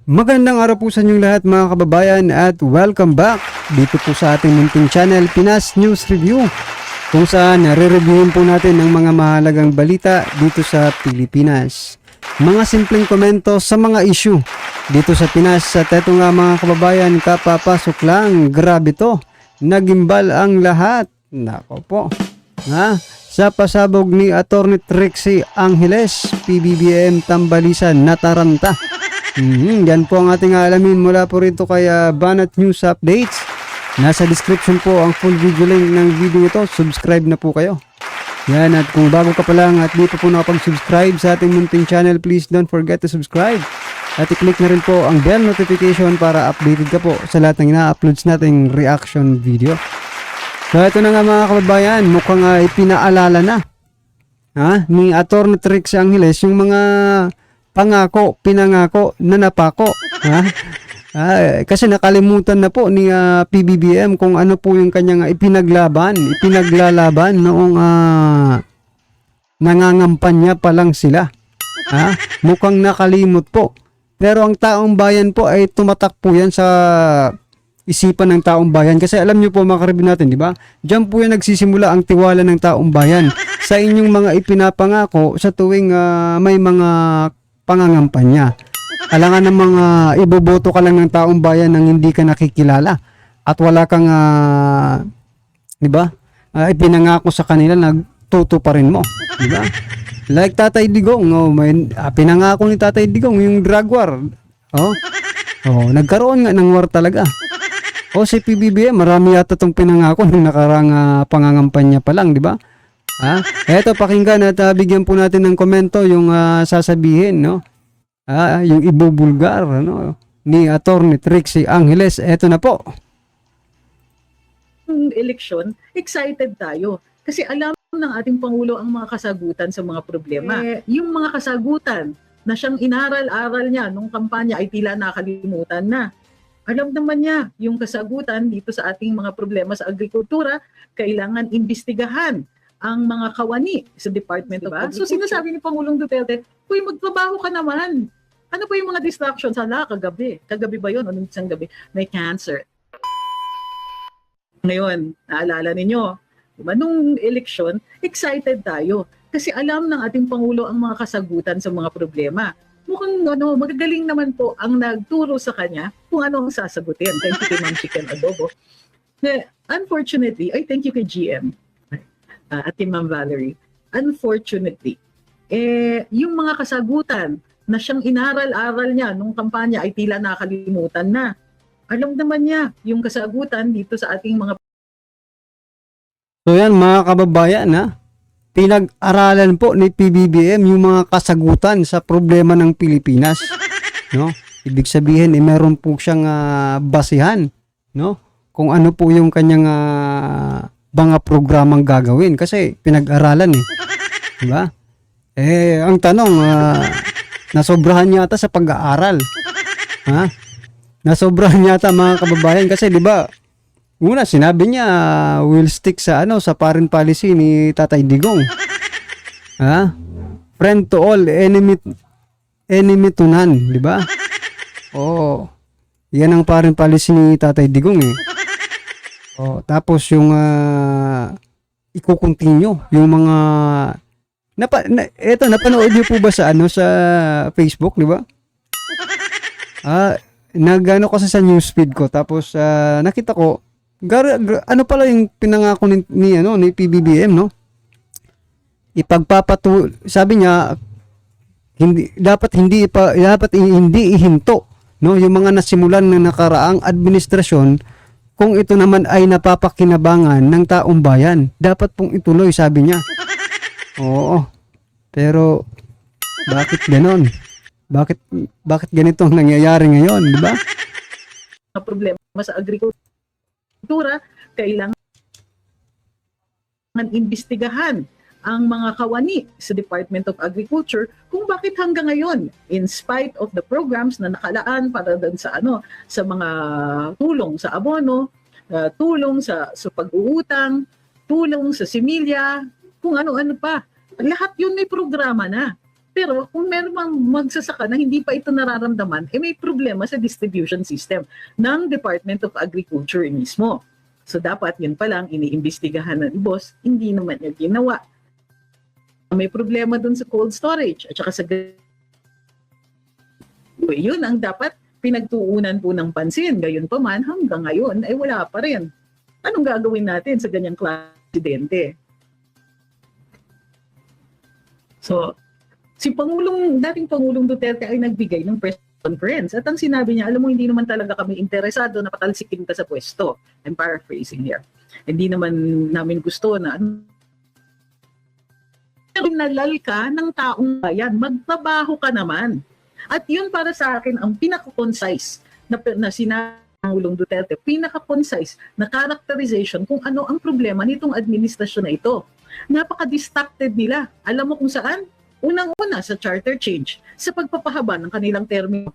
Magandang araw po sa inyong lahat mga kababayan at welcome back dito po sa ating munting channel Pinas News Review, kung saan nare-reviewin po natin ang mga mahalagang balita dito sa Pilipinas. Mga simpleng komento sa mga issue dito sa Pinas. At eto nga mga kababayan, kapapasok lang, grabe to, nagimbal ang lahat. Nako po, sa pasabog ni Atty. Trixie Angeles, PBBM Tambalisan nataranta. Yan po ang ating alamin mula po rito kay Banat News Updates. Nasa description po ang full video link ng video ito. Subscribe na po kayo. Yan, at kung bago ka pa lang at di pa po nakapag-subscribe sa ating munting channel, please don't forget to subscribe. At i-click na rin po ang bell notification para updated ka po sa lahat ng ina-uploads nating reaction video. So ito na nga mga kababayan, mukhang ipinaalala na ni Atty. Trixie Angeles yung mga pinangako na napako. Kasi nakalimutan na po ni PBBM kung ano po yung kanyang ipinaglalaban noong nangangampanya pa lang sila. Mukhang nakalimot po. Pero ang taong bayan po ay tumatak po yan sa isipan ng taong bayan. Kasi alam nyo po mga karibin natin, di ba? Diyan po yan nagsisimula ang tiwala ng taong bayan sa inyong mga ipinapangako sa tuwing may mga pangangampanya. Alangan ng mga iboboto ka lang ng taong bayan nang hindi ka nakikilala at wala kang di ba? Ipinangako sa kanila, nagtutuparin mo, di ba? Like Tatay Digong, pinangako ni Tatay Digong yung drug war. Nagkaroon nga ng war talaga. Si PBBM, marami yata itong pinangako nung nakarang pangangampanya pa lang, di ba? Eto, pakinggan at bigyan po natin ng komento yung sasabihin, no? Yung ibubulgar, no? Ni Atty. Trixie Angeles. Eto na po. Eleksyon, excited tayo. Kasi alam ng ating Pangulo ang mga kasagutan sa mga problema. Yung mga kasagutan na siyang inaral-aral niya nung kampanya ay tila nakalimutan na. Alam naman niya yung kasagutan dito sa ating mga problema sa agrikultura, kailangan imbestigahan ang mga kawani sa Department of Agriculture. So sinasabi ni Pangulong Duterte, uy, magtrabaho ka naman. Ano pa yung mga distractions? Kagabi. Kagabi ba yun? O nung isang gabi? May cancer. Ngayon, naalala ninyo, diba, nung eleksyon, excited tayo. Kasi alam ng ating Pangulo ang mga kasagutan sa mga problema. Mukhang magagaling naman po ang nagturo sa kanya kung ano ang sasagutin. Thank you kay Ma'am Chicken Adobo. Unfortunately, thank you kay GM. At Ma'am Valerie, unfortunately, yung mga kasagutan na siyang inaral-aral niya nung kampanya ay tila nakalimutan na. Alam naman niya yung kasagutan dito sa ating mga... So yan mga kababayan, pinag-aralan po ni PBBM yung mga kasagutan sa problema ng Pilipinas. No? Ibig sabihin, meron po siyang basihan, no? Kung ano po yung kanyang... mga programang gagawin kasi pinag-aralan diba? Ang tanong, nasobrahan yata sa pag-aaral. Nasobrahan yata mga kababayan kasi diba, una sinabi niya will stick sa sa foreign policy ni Tatay Digong. Friend to all, enemy to none, diba? Yan ang foreign policy ni Tatay Digong tapos yung i-continue yung mga napanood niyo po ba sa sa Facebook, di ba? Nagano kasi sa newsfeed ko tapos nakita ko ano pala yung pinangako ni PBBM, no? Sabi niya dapat hindi ihinto, no, yung mga nasimulan na nakaraang administrasyon. Kung ito naman ay napapakinabangan ng taong bayan, dapat pong ituloy, sabi niya. Pero bakit ganon? Bakit ganito ang nangyayari ngayon, di ba? Problema sa agrikultura, kailangan imbestigahan ang mga kawani sa Department of Agriculture kung bakit hanggang ngayon, in spite of the programs na nakalaan para doon sa sa mga tulong sa abono, tulong sa pag-uutang, tulong sa similya, kung ano-ano pa. Lahat yun may programa na. Pero kung meron mang magsasaka na hindi pa ito nararamdaman, may problema sa distribution system ng Department of Agriculture mismo. So dapat yun pa lang iniimbestigahan ng boss, hindi naman niya ginawa. May problema dun sa cold storage at saka sa yun ang dapat pinagtuunan po ng pansin. Gayon pa man, hanggang ngayon ay wala pa rin. Anong gagawin natin sa ganyang klase? So, dating Pangulong Duterte ay nagbigay ng press conference at ang sinabi niya, alam mo, hindi naman talaga kami interesado na patalsikin ka sa pwesto. I'm paraphrasing here. Hindi naman namin gusto na nalal ka ng taong bayan, magtrabaho ka naman. At yun para sa akin ang pinaka-concise na sinabi ng Pangulong Duterte, pinaka-concise na characterization kung ano ang problema nitong administrasyon na ito. Napaka-distracted nila. Alam mo kung saan? Unang-una sa charter change, sa pagpapahaba ng kanilang termino.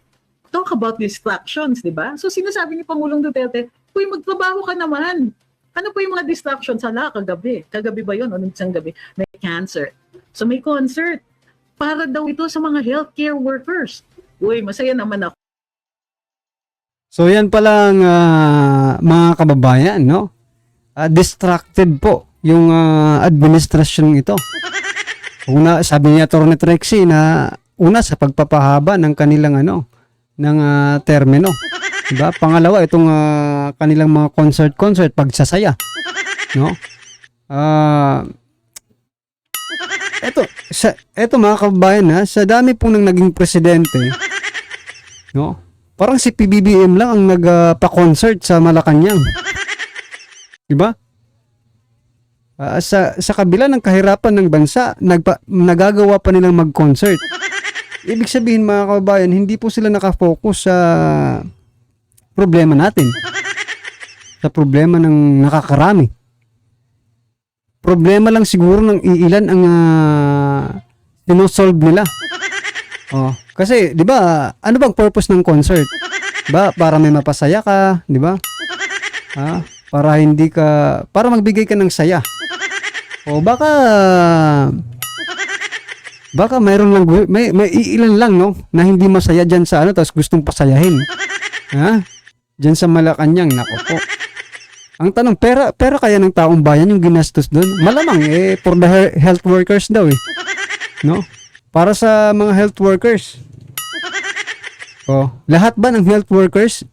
Talk about distractions, di ba? So sinasabi ni Pangulong Duterte, uy, magtrabaho ka naman. Ano po yung mga distractions? Hala, kagabi. Kagabi ba yun? O isang gabi? May cancer. So may concert. Para daw ito sa mga healthcare workers. Uy, masaya naman ako. So yan palang mga kababayan, no? Distracted po yung administrasyon ito. Una, sabi niya Atty. Trexie na sa pagpapahaba ng kanilang ng termino. Diba? Pangalawa, itong kanilang mga concert pagsasaya, no? Eto mga kababayan, sa dami pong nang naging presidente, no? Parang si PBBM lang ang nagpa-concert sa Malacanang. Diba? Sa kabila ng kahirapan ng bansa, nagagawa pa nilang mag-concert. Ibig sabihin mga kababayan, hindi po sila nakafocus sa problema natin. Sa problema ng nakakarami. Problema lang siguro ng iilan ang sinosolve nila. Kasi 'di ba, ano bang purpose ng concert? 'Di ba? Para may mapasaya ka, 'di ba? Para magbigay ka ng saya. O baka mayroon lang may iilan lang, no, na hindi masaya diyan sa tapos gustong pasayahin. Diyan sa Malacanang, nako po. Ang tanong, pera kaya ng taong bayan yung ginastos doon? Malamang for the health workers daw no? Para sa mga health workers. Lahat ba ng health workers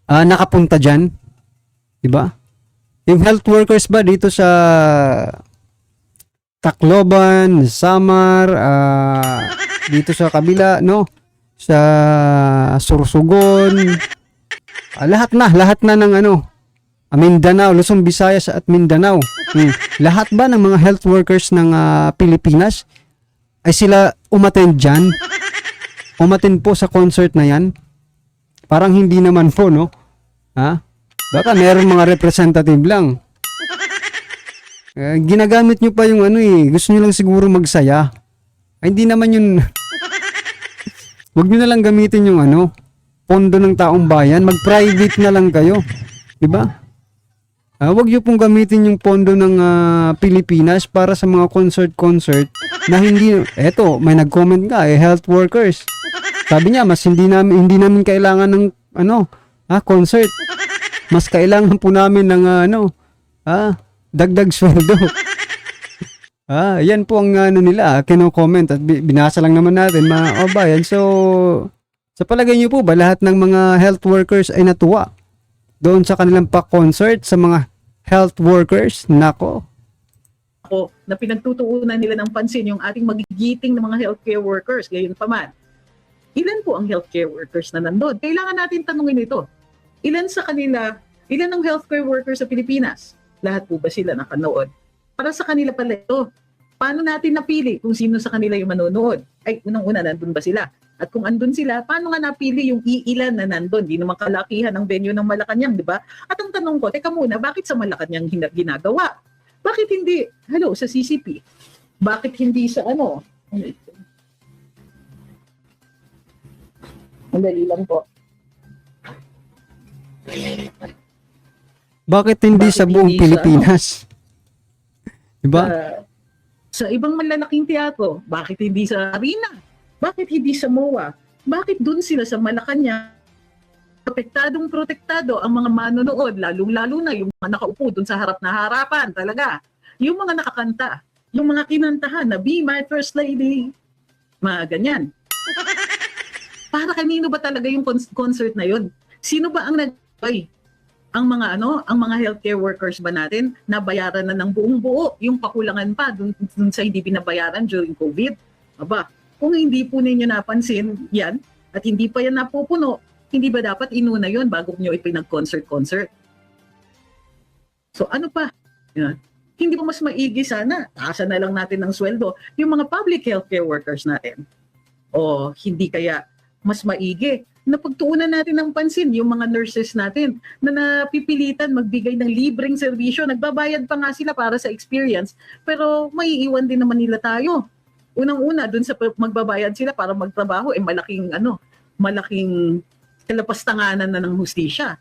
nakapunta diyan? 'Di ba? Yung health workers ba dito sa Tacloban, Samar, dito sa kabila, no? Sa Sorsogon, lahat na ng Mindanao, Luzon, Visayas at Mindanao. Lahat ba ng mga health workers ng Pilipinas ay sila umattend dyan? Umattend po sa concert na yan? Parang hindi naman po, no? Baka meron mga representative lang. Ginagamit nyo pa yung gusto nyo lang siguro magsaya. Ay, hindi naman yun. Huwag nyo na lang gamitin yung pondo ng taong bayan. Mag-private na lang kayo. Diba? Huwag nyo pong gamitin yung pondo ng Pilipinas para sa mga concert na hindi, may nag-comment ka, health workers. Sabi niya, mas hindi namin kailangan ng concert. Mas kailangan po namin ng dagdag sweldo. Yan po ang nila, kino-comment at binasa lang naman natin mga kabayan. So, sa palagay niyo po ba lahat ng mga health workers ay natuwa doon sa kanilang pa-concert sa mga health workers? Nako. Na pinagtutuunan nila ng pansin yung ating magigiting ng mga healthcare workers. Gayon pa man, ilan po ang healthcare workers na nandun? Kailangan natin tanungin ito. Ilan ang healthcare workers sa Pilipinas? Lahat po ba sila nakanood? Para sa kanila pala ito. Paano natin napili kung sino sa kanila yung manonood? Ay, unang-una, nandun ba sila? At kung andun sila, paano nga napili yung iilan na nandun? Di naman kalakihan ang venue ng Malacanang, di ba? At ang tanong ko, teka muna, bakit sa Malacanang ginagawa? Bakit hindi, sa CCP? Bakit hindi sa Andali lang po. Bakit hindi sa buong Pilipinas? Diba? sa ibang malalaking teatro? Bakit hindi sa arena? Bakit hindi sa MOA? Bakit dun sila sa Malacanang protektado ang mga manonood, lalong-lalo na yung mga nakaupo dun sa harap na harapan talaga. Yung mga nakakanta, yung mga kinantahan na Be My First Lady, mga ganyan. Para kanino ba talaga yung concert na yun? Sino ba ang nag-buy? Ang mga healthcare workers ba natin nabayaran na ng buong buo, yung pakulangan pa dun sa hindi binabayaran during COVID? Aba, kung hindi po ninyo napansin yan at hindi pa yan napupuno, hindi ba dapat inuna yon bago nyo ipinag-concert? So ano pa? Yan. Hindi ba mas maigi sana? Taasan na lang natin ng sweldo yung mga public healthcare workers natin. O hindi kaya mas maigi na pagtuunan natin ng pansin yung mga nurses natin na napipilitan magbigay ng libreng serbisyo. Nagbabayad pa nga sila para sa experience, pero maiiwan din naman nila tayo. Unang-una, dun sa magbabayad sila para magtrabaho, malaking kalapastanganan na ng hustisya.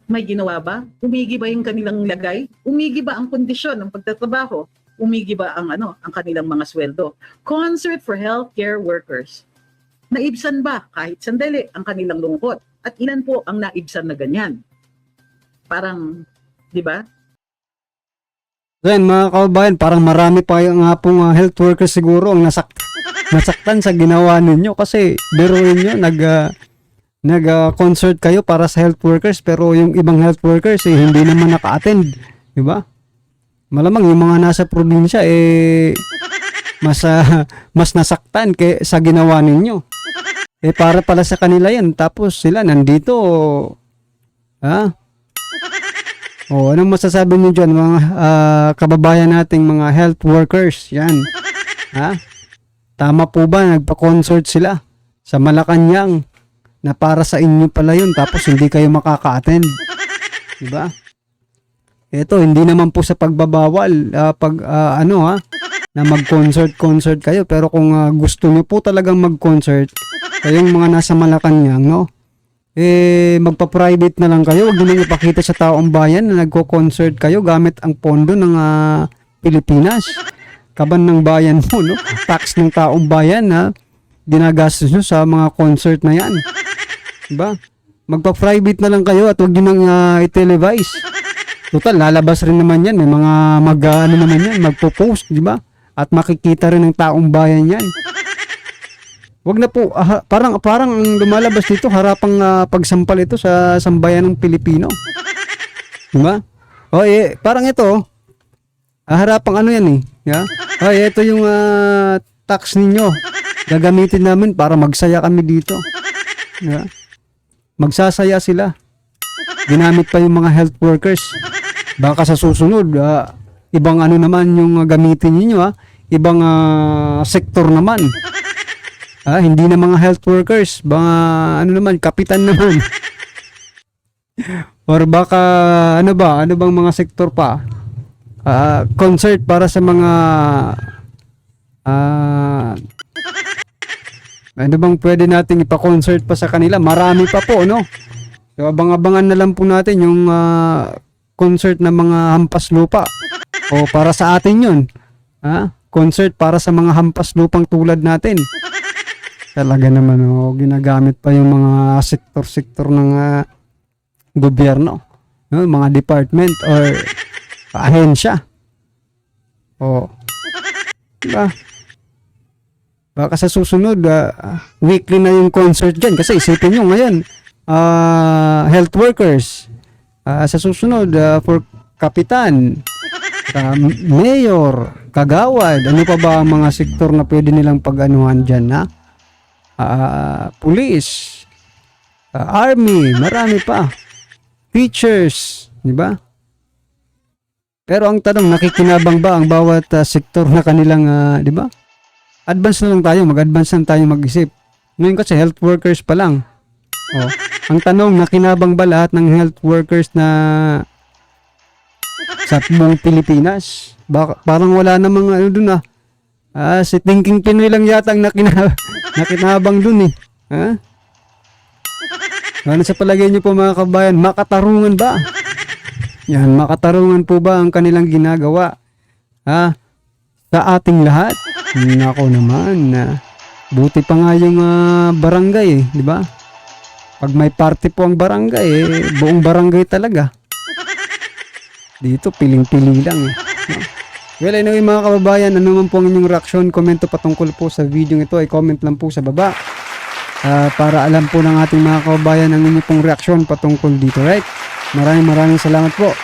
May ginawa ba? Umigi ba yung kanilang lagay? Umigi ba ang kondisyon ng pagtatrabaho? Umigi ba ang kanilang mga sweldo? Concert for healthcare workers. Naibsan ba kahit sandali ang kanilang lungkot? At ilan po ang naibsan na ganyan? Parang, di ba? Then mga kababayan, parang marami pa yung nga pong health workers siguro ang nasaktan sa ginawa ninyo kasi biruin nyo, nag-concert kayo para sa health workers pero yung ibang health workers hindi naman naka-attend, di ba? Malamang yung mga nasa probinsya mas nasaktan sa ginawa ninyo. Para pala sa kanila yan tapos sila nandito. Anong masasabi niyo dyan mga kababayan nating mga health workers? Yan. Tama po ba nagpa-concert sila sa Malacanang na para sa inyo pala yun tapos hindi kayo makaka-attend? Diba? Ito, hindi naman po sa pagbabawal na mag-concert kayo. Pero kung gusto niyo po talagang mag-concert, kayong mga nasa Malacanang, no? Magpa-private na lang kayo. Huwag niyo ipakita sa taong bayan na nagko-concert kayo gamit ang pondo ng Pilipinas. Kaban ng bayan mo, no? Tax ng taong bayan na ginagastos nyo sa mga concert na yan. Diba? Magpa-private na lang kayo at huwag nyo nang i-televise. Total, lalabas rin naman yan. May mga naman yan, magpo-post, diba? At makikita rin ng taong bayan yan. Wag na po, parang lumalabas dito, harapang pagsampal ito sa sambayan ng Pilipino. Diba? Parang ito, harapang ano yan eh. Yeah? Ito yung tax ninyo. Gagamitin namin para magsaya kami dito. Yeah? Magsasaya sila. Ginamit pa yung mga health workers. Baka sa susunod, ibang naman yung gamitin ninyo, ibang sektor naman. Hindi na mga health workers, mga naman, kapitan naman. Or baka ano bang mga sektor pa? Concert para sa mga ano bang pwede nating ipa-concert pa sa kanila? Marami pa po, no? So, abang-abangan na lang po natin yung concert ng mga hampas lupa. O para sa atin yun. Concert para sa mga hampas lupang tulad natin. Talaga naman, ginagamit pa yung mga sektor-sektor ng gobyerno. No? Mga department or ahensya. Diba? Baka sa susunod, weekly na yung concert dyan. Kasi isipin nyo ngayon, health workers. Sa susunod, for kapitan, mayor, kagawad, ano pa ba ang mga sektor na pwede nilang pag-anuhan dyan, police, army, marami pa. Teachers, di ba? Pero ang tanong, nakikinabang ba ang bawat sektor na kanilang, di ba? Advance na lang tayo, mag-advance na tayo mag-isip. Ngayon kasi health workers pa lang. Ang tanong, nakinabang ba lahat ng health workers na sa buong Pilipinas? Parang wala namang dun si Thinking Pinoy lang yata ang nakinabang dun eh. Ano sa palagay niyo po mga kabayan, makatarungan ba? Yan, makatarungan po ba ang kanilang ginagawa? sa ating lahat. Nako naman, buti pa nga yung barangay di ba? Pag may party po ang barangay, buong barangay talaga. Dito, piling-pili lang no? Well, anyway mga kababayan, ano man po ang inyong reaksyon, komento patungkol po sa video ito, ay comment lang po sa baba. Para alam po ng ating mga kababayan ang inyong pong reaksyon patungkol dito, right? Maraming salamat po.